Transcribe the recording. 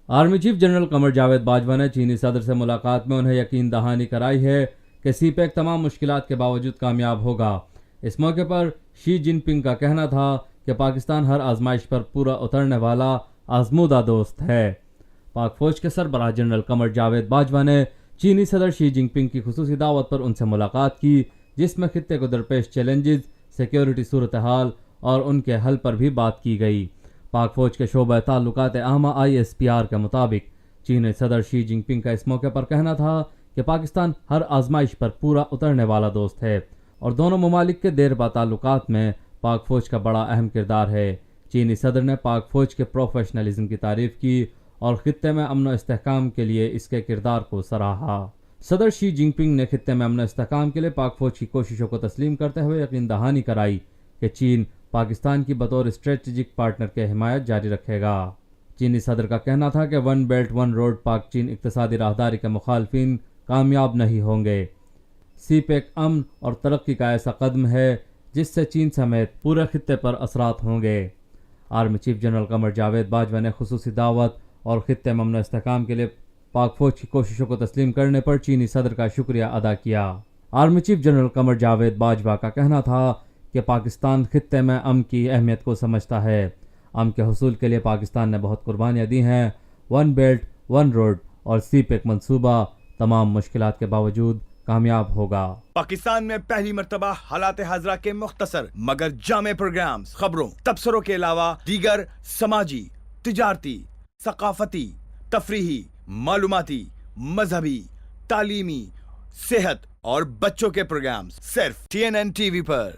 Army chief general Qamar Javed Bajwa ने चीनी सदर से मुलाकात में उन्हें यकीन दहानी कराई है कि सीपेक तमाम मुश्किलात के बावजूद कामयाब होगा। इस मौके पर शी जिनपिंग का कहना था कि पाकिस्तान हर आजमाइश पर पूरा उतरने वाला आजमूदा दोस्त है। पाक फौज के सरबराह जनरल कमर जावेद बाजवा ने चीनी सदर शी जिनपिंग की खुसूसी दावत पर उनसे मुलाकात की, जिसमें खित्ते को दरपेश चैलेंजेस, सिक्योरिटी सूरत हाल और उनके हल पर भी बात की गई। पाक फौज के शोबा ताल्लुकात आमा ISPR के मुताबिक चीनी सदर शी जिनपिंग का इस मौके पर कहना था कि पाकिस्तान हर आजमाइश पर पूरा उतरने वाला दोस्त है और दोनों ममालिक के देरपा ताल्लुकात में पाक फौज का बड़ा अहम किरदार है। चीनी सदर ने पाक फौज के प्रोफेशनलिज्म की तारीफ की और खित्ते में अमन और इस्तेहकाम के लिए इसके किरदार को सराहा। सदर शी जिनपिंग ने खित्ते में अमन और इस्तेहकाम के लिए पाक फौज की कोशिशों को तस्लीम करते हुए यकीन दहानी कराई कि चीन पाकिस्तान की बतौर स्ट्रेटेजिक पार्टनर के हिमायत जारी रखेगा। चीनी सदर का कहना था कि वन बेल्ट वन रोड पाक चीन इक्तिसादी राहदारी के मुखालफिन कामयाब नहीं होंगे। सीपेक अमन और तरक्की का ऐसा कदम है जिससे चीन समेत पूरे खित्ते पर असरात होंगे। Army chief general Qamar Javed Bajwa ने खुसूसी दावत और खित्ते में अमन इस्तेहकाम के लिए पाक फौज की कोशिशों को तस्लीम करने पर चीनी सदर का शुक्रिया अदा किया। Army chief general Qamar Javed Bajwa का कहना था कि पाकिस्तान खित्ते में अमन की अहमियत को समझता है। अमन के हुसूल के लिए पाकिस्तान ने बहुत कुर्बानियाँ दी हैं। वन बेल्ट वन रोड और सीपेक मंसूबा तमाम मुश्किलात के बावजूद कामयाब होगा। पाकिस्तान में पहली मर्तबा हालात हाजरा के मुख्तसर मगर जामे प्रोग्राम्स, खबरों, तबसरों के अलावा दीगर समाजी, तिजारती, सकाफती, तफरीही, मालूमाती, मजहबी, तालीमी, सेहत और बच्चों के प्रोग्राम्स सिर्फ TNN TV पर।